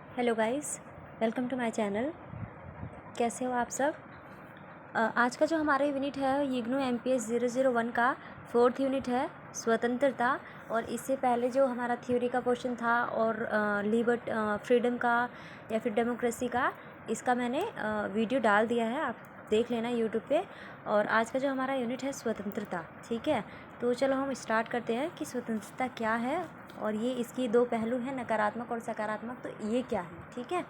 Hello guys, welcome to my channel. कैसे हो आप सब। आज का जो हमारा यूनिट है इग्नू MPS 001 का 4th यूनिट है स्वतंत्रता। और इससे पहले जो हमारा थ्योरी का क्वेश्चन था और फ्रीडम का या फिर डेमोक्रेसी का, इसका मैंने वीडियो डाल दिया है, आप देख लेना यूट्यूब पे। और आज का जो हमारा यूनिट है स्वतंत्रता, ठीक है। तो चलो हम स्टार्ट करते हैं कि स्वतंत्रता क्या है और ये इसकी दो पहलू हैं, नकारात्मक और सकारात्मक। तो ये क्या है, ठीक है।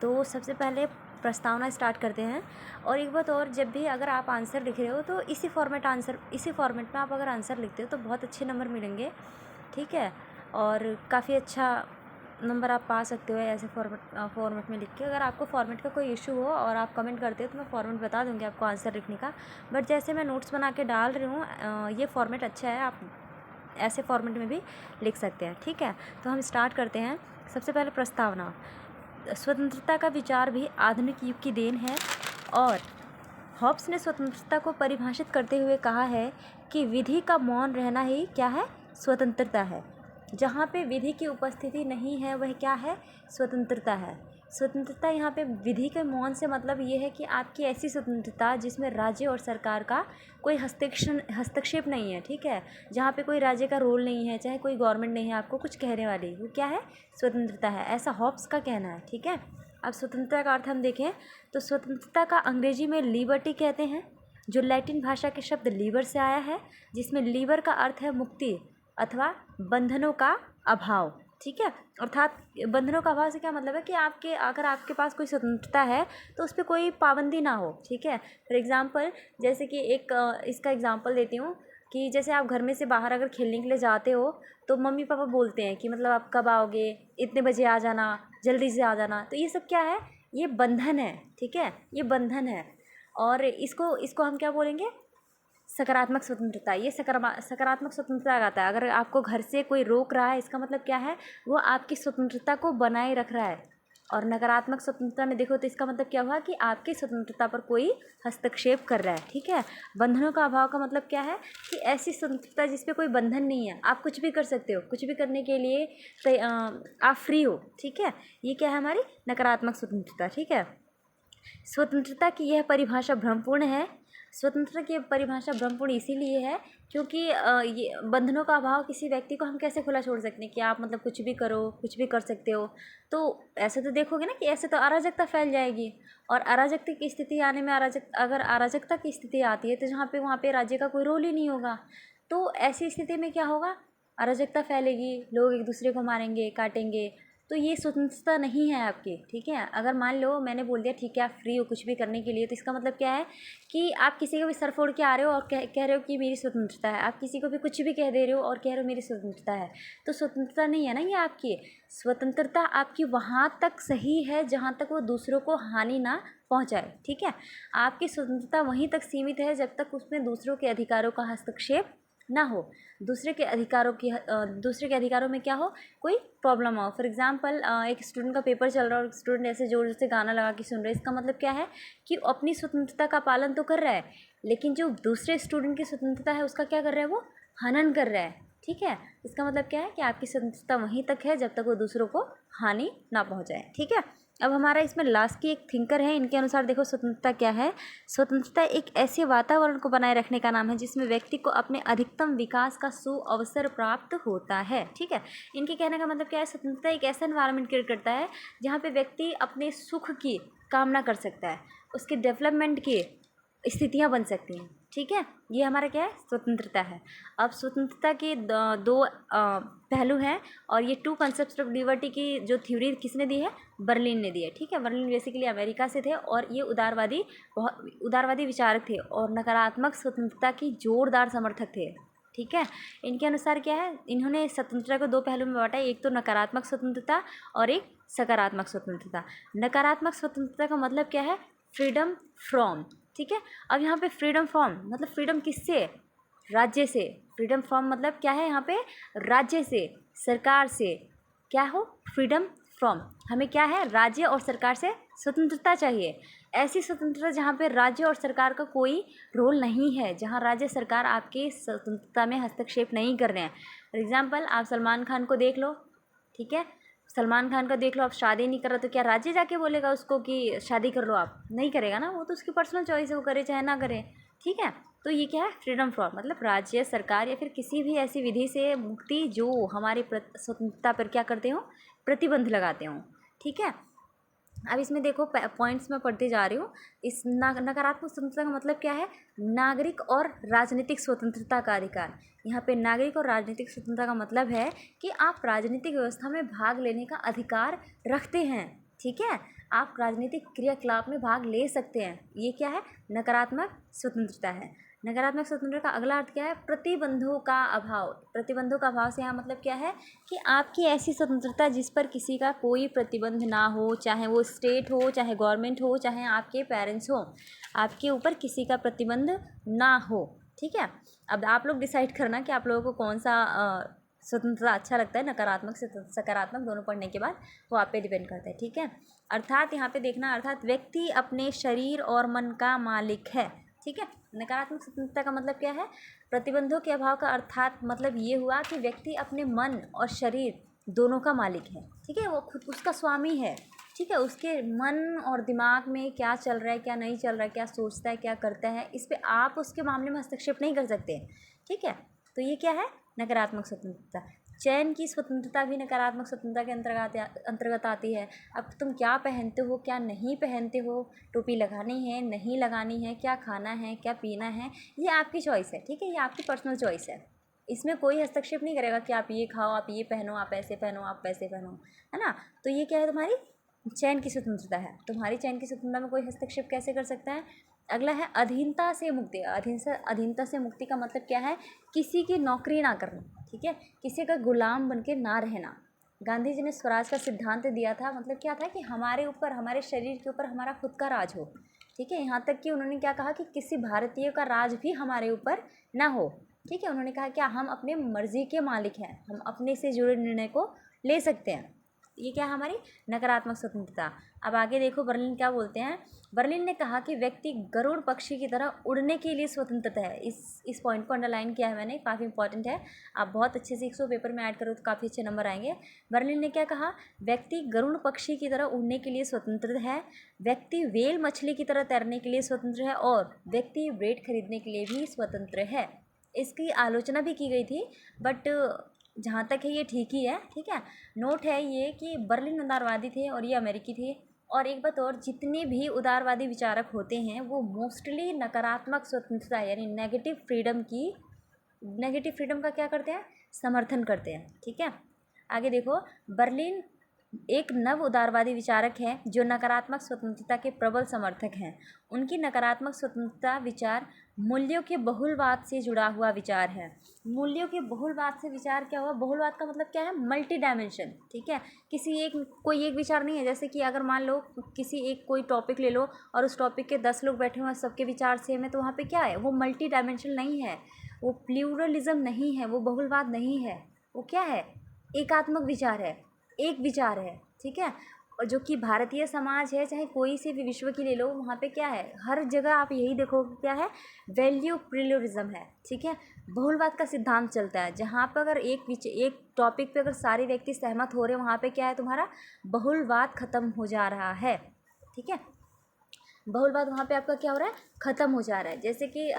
तो सबसे पहले प्रस्तावना स्टार्ट करते हैं। और एक बात और, जब भी अगर आप आंसर लिख रहे हो तो इसी फॉर्मेट में आप अगर आंसर लिखते हो तो बहुत अच्छे नंबर मिलेंगे, ठीक है। और काफ़ी अच्छा नंबर आप पा सकते हो ऐसे फॉर्मेट में लिख के। अगर आपको फॉर्मेट का कोई इशू हो और आप कमेंट करते हो तो मैं फॉर्मेट बता दूँगी आपको आंसर लिखने का। बट जैसे मैं नोट्स बना के डाल रही हूँ, ये फॉर्मेट अच्छा है, आप ऐसे फॉर्मेट में भी लिख सकते हैं, ठीक है। तो हम स्टार्ट करते हैं। सबसे पहले प्रस्तावना। स्वतंत्रता का विचार भी आधुनिक युग की देन है और हॉब्स ने स्वतंत्रता को परिभाषित करते हुए कहा है कि विधि का मौन रहना ही क्या है, स्वतंत्रता है। जहाँ पे विधि की उपस्थिति नहीं है वह क्या है, स्वतंत्रता है। स्वतंत्रता यहाँ पे विधि के मौन से मतलब ये है कि आपकी ऐसी स्वतंत्रता जिसमें राज्य और सरकार का कोई हस्तक्षेप नहीं है, ठीक है। जहाँ पे कोई राज्य का रोल नहीं है, चाहे कोई गवर्नमेंट नहीं है आपको कुछ कहने वाली, वो क्या है, स्वतंत्रता है, ऐसा हॉब्स का कहना है, ठीक है। अब स्वतंत्रता का अर्थ हम देखें तो स्वतंत्रता का अंग्रेजी में लिबर्टी कहते हैं, जो लैटिन भाषा के शब्द लीवर से आया है, जिसमें लीवर का अर्थ है मुक्ति अथवा बंधनों का अभाव, ठीक है। अर्थात बंधनों का अभाव से क्या मतलब है कि अगर आपके पास कोई स्वतंत्रता है तो उस पर कोई पाबंदी ना हो, ठीक है। फॉर एग्ज़ाम्पल, जैसे कि इसका एग्ज़ाम्पल देती हूँ कि जैसे आप घर में से बाहर अगर खेलने के लिए जाते हो तो मम्मी पापा बोलते हैं कि मतलब आप कब आओगे, इतने बजे आ जाना, जल्दी से आ जाना। तो ये सब क्या है, ये बंधन है, ठीक है, ये बंधन है। और इसको हम क्या बोलेंगे, सकारात्मक स्वतंत्रता। ये सकारात्मक स्वतंत्रता आता है। अगर आपको घर से कोई रोक रहा है, इसका मतलब क्या है, वो आपकी स्वतंत्रता को बनाए रख रहा है। और नकारात्मक स्वतंत्रता में देखो तो इसका मतलब क्या हुआ कि आपकी स्वतंत्रता पर कोई हस्तक्षेप कर रहा है, ठीक है। बंधनों का अभाव का मतलब क्या है कि ऐसी स्वतंत्रता जिस पे कोई बंधन नहीं है, आप कुछ भी कर सकते हो, कुछ भी करने के लिए आप फ्री हो, ठीक है। ये क्या है, हमारी नकारात्मक स्वतंत्रता, ठीक है। स्वतंत्रता की यह परिभाषा भ्रमपूर्ण है। स्वतंत्रता की परिभाषा भ्रमपूर्ण इसीलिए है क्योंकि ये बंधनों का अभाव, किसी व्यक्ति को हम कैसे खुला छोड़ सकते हैं कि आप मतलब कुछ भी करो, कुछ भी कर सकते हो। तो ऐसे तो देखोगे ना कि ऐसे तो अराजकता फैल जाएगी। और अराजकता की स्थिति आने में अगर अराजकता की स्थिति आती है तो वहाँ पे राज्य का कोई रोल ही नहीं होगा। तो ऐसी स्थिति में क्या होगा, अराजकता फैलेगी, लोग एक दूसरे को मारेंगे, काटेंगे। तो ये स्वतंत्रता नहीं है आपकी, ठीक है। अगर मान लो मैंने बोल दिया ठीक है आप फ्री हो कुछ भी करने के लिए, तो इसका मतलब क्या है कि आप किसी को भी सर फोड़ के आ रहे हो और कह रहे हो कि मेरी स्वतंत्रता है। आप किसी को भी कुछ भी कह दे रहे हो और कह रहे हो मेरी स्वतंत्रता है। तो स्वतंत्रता नहीं है ना ये आपकी। स्वतंत्रता आपकी वहाँ तक सही है जहाँ तक वो दूसरों को हानि ना पहुँचाए, ठीक है। आपकी स्वतंत्रता वहीं तक सीमित है जब तक उसमें दूसरों के अधिकारों का हस्तक्षेप ना हो, दूसरे के अधिकारों में क्या हो, कोई प्रॉब्लम हो। फॉर एग्जांपल, एक स्टूडेंट का पेपर चल रहा है और स्टूडेंट ऐसे जोर से गाना लगा के सुन रहे हैं, इसका मतलब क्या है कि वो अपनी स्वतंत्रता का पालन तो कर रहा है, लेकिन जो दूसरे स्टूडेंट की स्वतंत्रता है उसका क्या कर रहा है, वो हनन कर रहा है, ठीक है। इसका मतलब क्या है कि आपकी स्वतंत्रता वहीं तक है जब तक वो दूसरों को हानि ना पहुँचाए, ठीक है। अब हमारा इसमें लास्ट की एक थिंकर है, इनके अनुसार देखो स्वतंत्रता क्या है। स्वतंत्रता एक ऐसे वातावरण को बनाए रखने का नाम है जिसमें व्यक्ति को अपने अधिकतम विकास का सुअवसर प्राप्त होता है, ठीक है। इनके कहने का मतलब क्या है, स्वतंत्रता एक ऐसा एनवायरनमेंट क्रिएट करता है जहाँ पे व्यक्ति अपने सुख की कामना कर सकता है, उसके डेवलपमेंट की स्थितियाँ बन सकती हैं, ठीक है। ये हमारा क्या है, स्वतंत्रता है। अब स्वतंत्रता के दो पहलू हैं और ये 2 कॉन्सेप्ट्स ऑफ लिबर्टी की जो थ्योरी किसने दी है, बर्लिन ने दी है, ठीक है। बर्लिन बेसिकली अमेरिका से थे और ये उदारवादी विचारक थे और नकारात्मक स्वतंत्रता की जोरदार समर्थक थे, ठीक है। इनके अनुसार क्या है, इन्होंने स्वतंत्रता को 2 पहलू में बांटा, एक तो नकारात्मक स्वतंत्रता और एक सकारात्मक स्वतंत्रता। नकारात्मक स्वतंत्रता का मतलब क्या है, फ्रीडम फ्रॉम, ठीक है। अब यहाँ पे फ्रीडम फ्रॉम मतलब फ्रीडम किससे, राज्य से। फ्रीडम फ्रॉम मतलब क्या है, यहाँ पे राज्य से, सरकार से क्या हो, फ्रीडम फ्रॉम। हमें क्या है, राज्य और सरकार से स्वतंत्रता चाहिए। ऐसी स्वतंत्रता जहाँ पे राज्य और सरकार का कोई रोल नहीं है, जहाँ राज्य सरकार आपकी स्वतंत्रता में हस्तक्षेप नहीं कर रहे हैं। फॉर एग्जाम्पल, आप सलमान खान को देख लो, ठीक है। सलमान खान का देख लो, आप शादी नहीं कर रहा तो क्या राज्य जाके बोलेगा उसको कि शादी कर लो? आप नहीं करेगा ना, वो तो उसकी पर्सनल चॉइस है, वो करे चाहे ना करे। ठीक है, तो ये क्या है? फ्रीडम फ्रॉम मतलब राज्य सरकार या फिर किसी भी ऐसी विधि से मुक्ति जो हमारी स्वतंत्रता पर क्या करते हो, प्रतिबंध लगाते हो। ठीक है, अब इसमें देखो पॉइंट्स में पढ़ते जा रही हूँ। इस नकारात्मक स्वतंत्रता का मतलब क्या है? नागरिक और राजनीतिक स्वतंत्रता का अधिकार। यहाँ पे नागरिक और राजनीतिक स्वतंत्रता का मतलब है कि आप राजनीतिक व्यवस्था में भाग लेने का अधिकार रखते हैं। ठीक है, आप राजनीतिक क्रियाकलाप में भाग ले सकते हैं। ये क्या है? नकारात्मक स्वतंत्रता है। नकारात्मक स्वतंत्रता का अगला अर्थ क्या है? प्रतिबंधों का अभाव। प्रतिबंधों का अभाव से यहाँ मतलब क्या है कि आपकी ऐसी स्वतंत्रता जिस पर किसी का कोई प्रतिबंध ना हो, चाहे वो स्टेट हो, चाहे गवर्नमेंट हो, चाहे आपके पेरेंट्स हो, आपके ऊपर किसी का प्रतिबंध ना हो। ठीक है, अब आप लोग डिसाइड करना कि आप लोगों को कौन सा स्वतंत्रता अच्छा लगता है, नकारात्मक से सकारात्मक दोनों पढ़ने के बाद, वो आप पे डिपेंड करता है। ठीक है, अर्थात यहाँ पे देखना, अर्थात व्यक्ति अपने शरीर और मन का मालिक है। ठीक है, नकारात्मक स्वतंत्रता का मतलब क्या है? प्रतिबंधों के अभाव का अर्थात मतलब ये हुआ कि व्यक्ति अपने मन और शरीर दोनों का मालिक है। ठीक है, वो खुद उसका स्वामी है। ठीक है, उसके मन और दिमाग में क्या चल रहा है, क्या नहीं चल रहा है, क्या सोचता है, क्या करता है, इस पे आप उसके मामले में हस्तक्षेप नहीं कर सकते। ठीक है, तो ये क्या है? नकारात्मक स्वतंत्रता। चयन की स्वतंत्रता भी नकारात्मक स्वतंत्रता के अंतर्गत आती है। अब तुम क्या पहनते हो, क्या नहीं पहनते हो, टोपी लगानी है नहीं लगानी है, क्या खाना है क्या पीना है, ये आपकी चॉइस है। ठीक है, ये आपकी पर्सनल चॉइस है। इसमें कोई हस्तक्षेप नहीं करेगा कि आप ये खाओ, आप ये पहनो, आप ऐसे पहनो, आप वैसे पहनो, है ना। तो ये क्या है? तुम्हारी चयन की स्वतंत्रता है। तुम्हारी चयन की स्वतंत्रता में कोई हस्तक्षेप कैसे कर सकता है? अगला है अधीनता से मुक्ति। अधीनता से मुक्ति का मतलब क्या है? किसी की नौकरी ना करना। ठीक है, किसी का गुलाम बन के ना रहना। गांधी जी ने स्वराज का सिद्धांत दिया था, मतलब क्या था कि हमारे ऊपर, हमारे शरीर के ऊपर हमारा खुद का राज हो। ठीक है, यहाँ तक कि उन्होंने क्या कहा कि किसी भारतीय का राज भी हमारे ऊपर ना हो। ठीक है, उन्होंने कहा कि हम अपने मर्जी के मालिक हैं, हम अपने से जुड़े निर्णय को ले सकते हैं। ये क्या है? हमारी नकारात्मक स्वतंत्रता। अब आगे देखो बर्लिन क्या बोलते हैं। बर्लिन ने कहा कि व्यक्ति गरुड़ पक्षी की तरह उड़ने के लिए स्वतंत्र है। इस पॉइंट को अंडरलाइन किया है मैंने, काफ़ी इंपॉर्टेंट है। आप बहुत अच्छे से इसको पेपर में ऐड करो तो काफ़ी अच्छे नंबर आएंगे। बर्लिन ने क्या कहा? व्यक्ति गरुड़ पक्षी की तरह उड़ने के लिए स्वतंत्र है, व्यक्ति व्हेल मछली की तरह तैरने के लिए स्वतंत्र है, और व्यक्ति ब्रेड खरीदने के लिए भी स्वतंत्र है। इसकी आलोचना भी की गई थी, बट जहाँ तक है ये ठीक ही है। ठीक है, नोट है ये कि बर्लिन उदारवादी थे और ये अमेरिकी थे। और एक बात और, जितने भी उदारवादी विचारक होते हैं वो मोस्टली नकारात्मक स्वतंत्रता यानी नेगेटिव फ्रीडम का क्या करते हैं? समर्थन करते हैं। ठीक है, आगे देखो, बर्लिन एक नव उदारवादी विचारक हैं जो नकारात्मक स्वतंत्रता के प्रबल समर्थक हैं। उनकी नकारात्मक स्वतंत्रता विचार मूल्यों के बहुलवाद से जुड़ा हुआ विचार है। मूल्यों के बहुलवाद से विचार क्या हुआ? बहुलवाद का मतलब क्या है? Multi dimension. ठीक है, कोई एक विचार नहीं है। जैसे कि अगर मान लो किसी एक कोई टॉपिक ले लो और उस टॉपिक के 10 लोग बैठे हुए हैं, सबके विचार सेम है, तो वहाँ पे क्या है? वो मल्टी डायमेंशन नहीं है, वो प्लूरलिज्म नहीं है, वो बहुलवाद नहीं है। वो क्या है? एकात्मक विचार है, एक विचार है। ठीक है, और जो कि भारतीय समाज है, चाहे कोई से भी विश्व की ले लो, वहाँ पे क्या है? हर जगह आप यही देखोगे, क्या है? वैल्यू प्लूरलिज्म है। ठीक है, बहुलवाद का सिद्धांत चलता है, जहाँ पर अगर एक टॉपिक पे अगर सारे व्यक्ति सहमत हो रहे हैं, वहाँ पे क्या है? तुम्हारा बहुलवाद खत्म हो जा रहा है। ठीक है, बहुलवाद वहाँ पे आपका क्या हो रहा है? ख़त्म हो जा रहा है। जैसे कि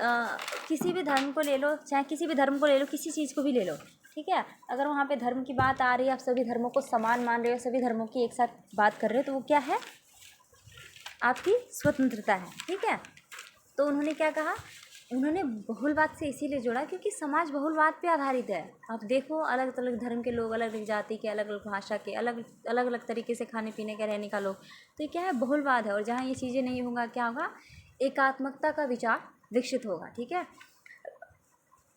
किसी भी धर्म को ले लो, चाहे किसी भी धर्म को ले लो, किसी चीज़ को भी ले लो। ठीक है, अगर वहाँ पे धर्म की बात आ रही है, आप सभी धर्मों को समान मान रहे हो, सभी धर्मों की एक साथ बात कर रहे हो, तो वो क्या है? आपकी स्वतंत्रता है। ठीक है, तो उन्होंने क्या कहा? उन्होंने बहुलवाद से इसीलिए जोड़ा क्योंकि समाज बहुलवाद पे आधारित है। आप देखो, अलग अलग धर्म के लोग, अलग अलग जाति के, अलग अलग भाषा के, अलग अलग तरीके से खाने पीने के, रहने का लोग, तो ये क्या है? बहुलवाद है। और जहाँ ये चीज़ें नहीं होगा, क्या होगा? एकात्मकता का विचार विकसित होगा। ठीक है,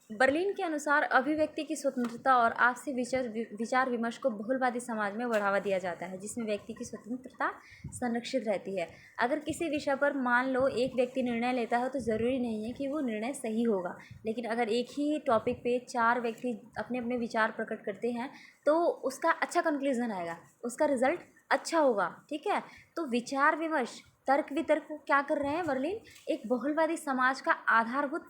बर्लिन के अनुसार अभिव्यक्ति की स्वतंत्रता और आपसी विचार विमर्श को बहुलवादी समाज में बढ़ावा दिया जाता है, जिसमें व्यक्ति की स्वतंत्रता संरक्षित रहती है। अगर किसी विषय पर मान लो एक व्यक्ति निर्णय लेता है, तो ज़रूरी नहीं है कि वो निर्णय सही होगा, लेकिन अगर एक ही टॉपिक पे 4 व्यक्ति अपने अपने विचार प्रकट करते हैं, तो उसका अच्छा कंक्लूजन आएगा, उसका रिजल्ट अच्छा होगा। ठीक है, तो विचार विमर्श, तर्क वितर्क क्या कर रहे हैं बर्लिन? एक बहुलवादी समाज का आधारभूत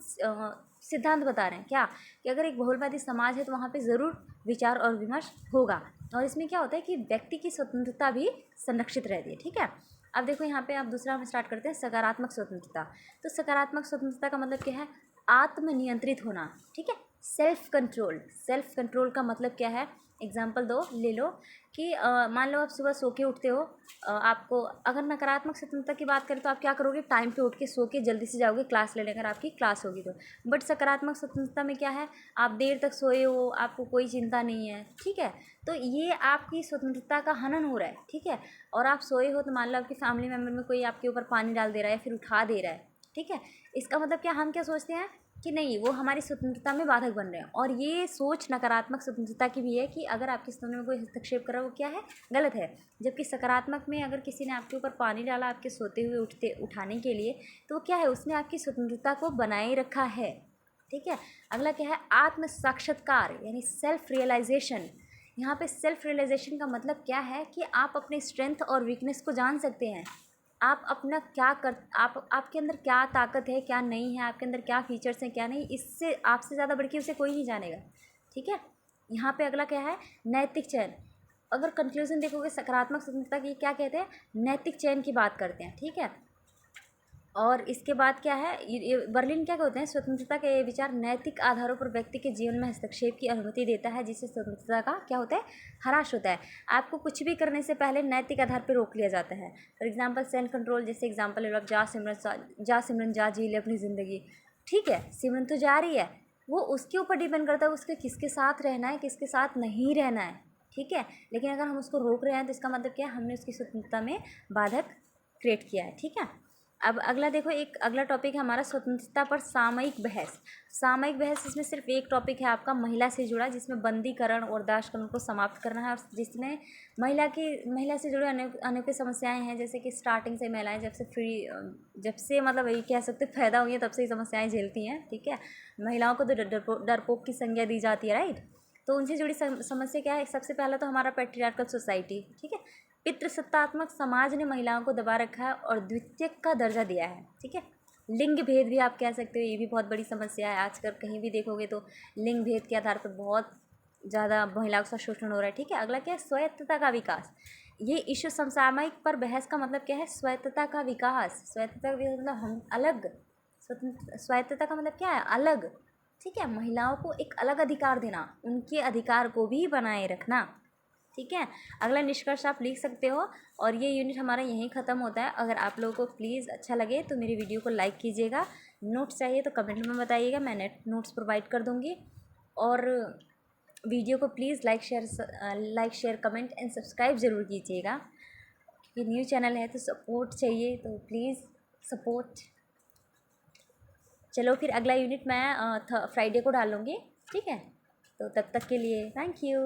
सिद्धांत बता रहे हैं क्या कि अगर एक बहुलवादी समाज है तो वहाँ पे ज़रूर विचार और विमर्श होगा। और इसमें क्या होता है कि व्यक्ति की स्वतंत्रता भी संरक्षित रहती है। ठीक है, अब देखो यहाँ पे आप दूसरा हम स्टार्ट करते हैं, सकारात्मक स्वतंत्रता। तो सकारात्मक स्वतंत्रता का मतलब क्या है? आत्मनियंत्रित होना। ठीक है, सेल्फ कंट्रोल। सेल्फ कंट्रोल का मतलब क्या है? एग्जाम्पल दो ले लो कि मान लो आप सुबह सो के उठते हो, आपको अगर नकारात्मक स्वतंत्रता की बात करें तो आप क्या करोगे? टाइम पे उठ के सो के जल्दी से जाओगे क्लास ले लेकर, आपकी क्लास होगी तो। बट सकारात्मक स्वतंत्रता में क्या है? आप देर तक सोए हो, आपको कोई चिंता नहीं है। ठीक है, तो ये आपकी स्वतंत्रता का हनन हो रहा है। ठीक है, और आप सोए हो तो मान लो आपकी फैमिली मेम्बर में कोई आपके ऊपर पानी डाल दे रहा है, फिर उठा दे रहा है। ठीक है, इसका मतलब क्या, हम क्या सोचते हैं कि नहीं, वो हमारी स्वतंत्रता में बाधक बन रहे हैं। और ये सोच नकारात्मक स्वतंत्रता की भी है कि अगर आपकी स्वतंत्रता में कोई हस्तक्षेप कर रहा है वो क्या है? गलत है। जबकि सकारात्मक में अगर किसी ने आपके ऊपर पानी डाला आपके सोते हुए उठाने के लिए, तो वो क्या है? उसने आपकी स्वतंत्रता को बनाए रखा है। ठीक है, अगला क्या है? आत्म साक्षात्कार यानी सेल्फ रियलाइजेशन। यहाँ पे सेल्फ रियलाइजेशन का मतलब क्या है कि आप अपने स्ट्रेंथ और वीकनेस को जान सकते हैं। आप अपना क्या कर आप आपके अंदर क्या ताकत है, क्या नहीं है, आपके अंदर क्या फीचर्स हैं, क्या नहीं, इससे आपसे ज़्यादा बढ़ के उसे कोई नहीं जानेगा। ठीक है, यहाँ पे अगला क्या है? नैतिक चयन। अगर कंक्लूजन देखोगे सकारात्मक स्वतंत्रता की, क्या कहते हैं? नैतिक चयन की बात करते हैं। ठीक है, और इसके बाद क्या है? बर्लिन क्या कहते हैं? स्वतंत्रता के विचार नैतिक आधारों पर व्यक्ति के जीवन में हस्तक्षेप की अनुमति देता है, जिससे स्वतंत्रता का क्या होता है? ह्रास होता है। आपको कुछ भी करने से पहले नैतिक आधार पर रोक लिया जाता है। फॉर एग्जाम्पल सेल्फ कंट्रोल, जैसे एग्जाम्पल ले लो, जा सिमरन जा जी ले अपनी ज़िंदगी। ठीक है, सिमरन तो जा रही है, वो उसके ऊपर डिपेंड करता है उसके किसके साथ रहना है, किसके साथ नहीं रहना है। ठीक है, लेकिन अगर हम उसको रोक रहे हैं तो इसका मतलब क्या है? हमने उसकी स्वतंत्रता में बाधक क्रिएट किया है। ठीक है, अब अगला देखो, एक अगला टॉपिक है हमारा स्वतंत्रता पर सामयिक बहस। सामयिक बहस, इसमें सिर्फ एक टॉपिक है आपका महिला से जुड़ा, जिसमें बंदीकरण और दासकरण को समाप्त करना है, और जिसमें महिला से जुड़े अनेक समस्याएं हैं। जैसे कि स्टार्टिंग से महिलाएं जब से मतलब यही कह सकते पैदा हुई हैं तब से ही समस्याएं झेलती हैं। ठीक है, महिलाओं को तो डरपोक की संज्ञा दी जाती है, राइट। तो उनसे जुड़ी समस्या क्या है? सबसे पहला तो हमारा पैट्रियार्कल सोसाइटी। ठीक है, पितृसत्तात्मक समाज ने महिलाओं को दबा रखा है और द्वितीयक का दर्जा दिया है। ठीक है, लिंग भेद भी आप कह सकते हो, ये भी बहुत बड़ी समस्या है। आजकल कहीं भी देखोगे तो लिंग भेद के आधार पर बहुत ज़्यादा महिलाओं का शोषण हो रहा है। ठीक है, अगला क्या है? स्वायत्तता का विकास। ये इशू समसामयिक पर बहस का मतलब क्या है? स्वायत्तता का विकास। स्वायत्तता का विकास मतलब हम अलग, स्वायत्तता का मतलब क्या है? अलग। ठीक है, महिलाओं को एक अलग अधिकार देना, उनके अधिकार को भी बनाए रखना। ठीक है, अगला निष्कर्ष आप लिख सकते हो। और ये यूनिट हमारा यहीं ख़त्म होता है। अगर आप लोगों को प्लीज़ अच्छा लगे तो मेरी वीडियो को लाइक कीजिएगा। नोट्स चाहिए तो कमेंट में बताइएगा, मैं नोट्स प्रोवाइड कर दूँगी। और वीडियो को please like share comment and subscribe ज़रूर कीजिएगा, क्योंकि न्यू चैनल है तो सपोर्ट चाहिए, तो प्लीज़ सपोर्ट। चलो फिर अगला यूनिट मैं फ्राइडे को डालूँगी। ठीक है, तो तब तक के लिए थैंक यू।